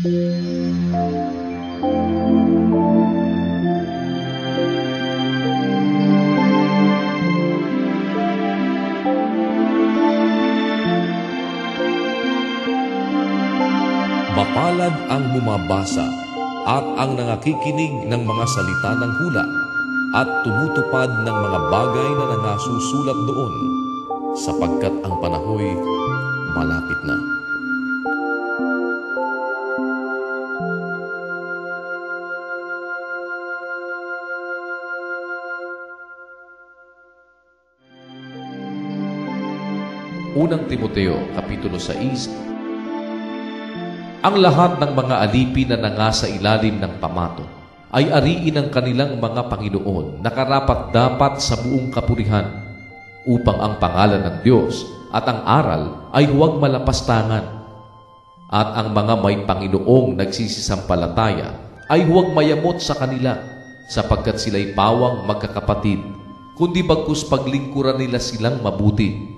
Mapalad ang bumabasa at ang nangakikinig ng mga salita ng hula at tumutupad ng mga bagay na nangasusulat doon, sapagkat ang panahoy malapit na. Unang Timoteo, Kapitulo 6. Ang lahat ng mga alipin na nangasa ilalim ng pamato ay ariin ng kanilang mga Panginoon na karapat-dapat sa buong kapurihan, upang ang pangalan ng Diyos at ang aral ay huwag malapastangan, at ang mga may Panginoong nagsisisampalataya ay huwag mayamot sa kanila, sapagkat sila'y pawang magkakapatid, kundi bagkus paglingkuran nila silang mabuti,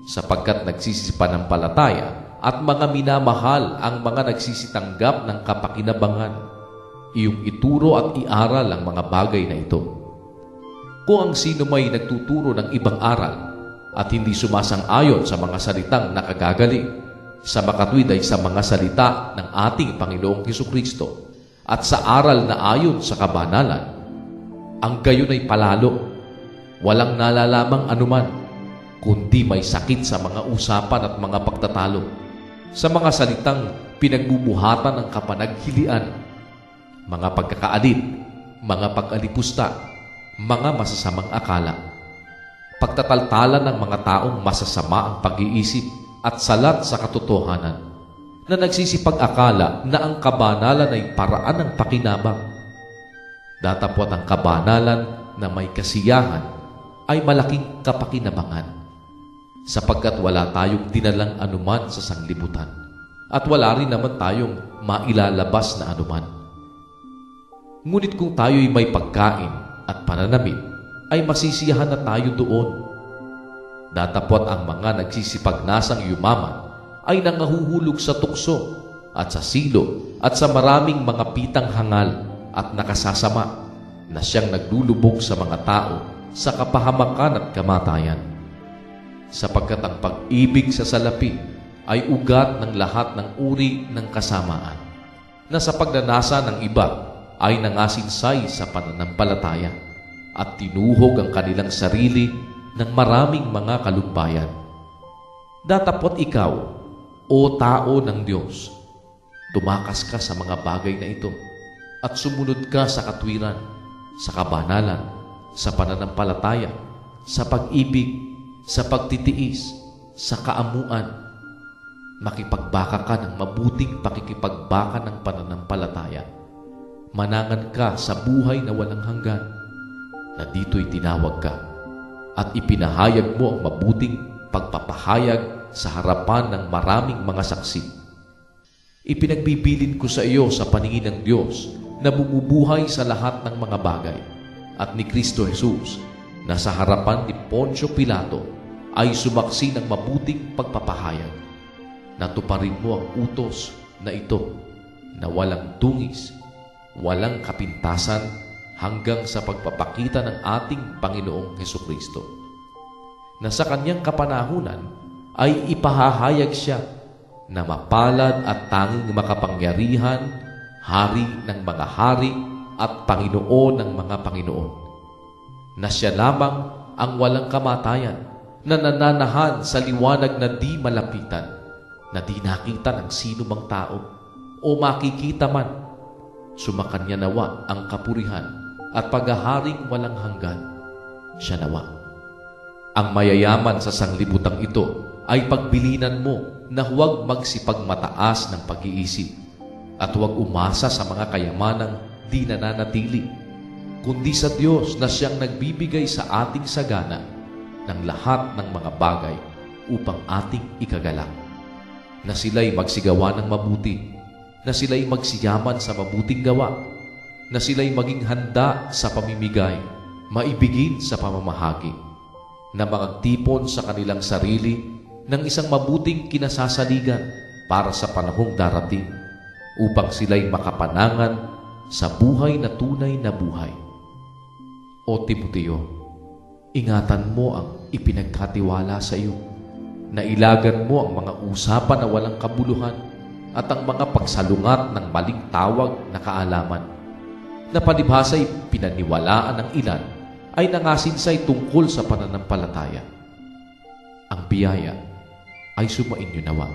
sapagkat nagsisipanampalataya at mga minamahal ang mga nagsisitanggap ng kapakinabangan. Iyong ituro at iaral ang mga bagay na ito. Kung ang sino may nagtuturo ng ibang aral at hindi sumasang-ayon sa mga salitang nakagagaling, sa makatwid ay sa mga salita ng ating Panginoong Hesukristo at sa aral na ayon sa kabanalan, ang gayon ay palalo, walang nalalamang anuman, kundi may sakit sa mga usapan at mga pagtatalo, sa mga salitang pinagbubuhatan ng kapanaghilian, mga pagkakaalip, mga pag-alipusta, mga masasamang akala, pagtataltalan ng mga taong masasama ang pag-iisip at salat sa katotohanan, na nagsisipag-akala na ang kabanalan ay paraan ng pakinabang. Datapwat ang kabanalan na may kasiyahan ay malaking kapakinabangan, sapagkat wala tayong dinalang anuman sa sanglibutan at wala rin naman tayong mailalabas na anuman. Ngunit kung tayo'y may pagkain at pananamit, ay masisiyahan na tayo doon. Datapwat ang mga nagsisipagnasang yumaman ay nangahuhulog sa tukso at sa silo at sa maraming mga pitang hangal at nakasasama, na siyang naglulubog sa mga tao sa kapahamakan at kamatayan. Sapagkat ang pag-ibig sa salapi ay ugat ng lahat ng uri ng kasamaan, na sa pagnanasa ng iba ay nangasinsay sa pananampalataya at tinuhog ang kanilang sarili ng maraming mga kalugbayan. Datapwat ikaw, o tao ng Diyos, tumakas ka sa mga bagay na ito at sumunod ka sa katwiran, sa kabanalan, sa pananampalataya, sa pag-ibig, sa pagtitiis, sa kaamuan. Makipagbaka ka ng mabuting pakikipagbaka ng pananampalataya. Manangan ka sa buhay na walang hanggan, na dito'y tinawag ka, at ipinahayag mo ang mabuting pagpapahayag sa harapan ng maraming mga saksi. Ipinagbibilin ko sa iyo sa paningin ng Diyos na bumubuhay sa lahat ng mga bagay, at ni Kristo Jesus na sa harapan ni Poncio Pilato ay sumaksi ng mabuting pagpapahayag. Natuparin mo ang utos na ito na walang dungis, walang kapintasan, hanggang sa pagpapakita ng ating Panginoong Hesukristo, na sa kanyang kapanahunan ay ipahahayag siya na mapalad at tanging makapangyarihan, hari ng mga hari at Panginoon ng mga Panginoon, na siya lamang ang walang kamatayan, na nananahan sa liwanag na di malapitan, na di nakita ng sino mang tao o makikita man. Sumakanya nawa ang kapurihan at paghaharing walang hanggan. Siya nawa. Ang mayayaman sa sanglibutang ito ay pagbilinan mo na huwag magsipagmataas ng pag-iisip at huwag umasa sa mga kayamanang di nananatili, kundi sa Diyos na siyang nagbibigay sa ating sagana ng lahat ng mga bagay upang ating ikagalang, na sila'y magsigawa ng mabuti, na sila'y magsiyaman sa mabuting gawa, na sila'y maging handa sa pamimigay, maibigin sa pamamahagi, na magtipon sa kanilang sarili ng isang mabuting kinasasaligan para sa panahong darating, upang sila'y makapanangan sa buhay na tunay na buhay. O Timoteo, ingatan mo ang ipinagkatiwala sa iyo. Nailagan mo ang mga usapan na walang kabuluhan at ang mga pagsalungat ng maling tawag na kaalaman, na palibhasa'y pinaniwalaan ng ilan ay nangasinsay tungkol sa pananampalataya. Ang biyaya ay sumainyo nawa.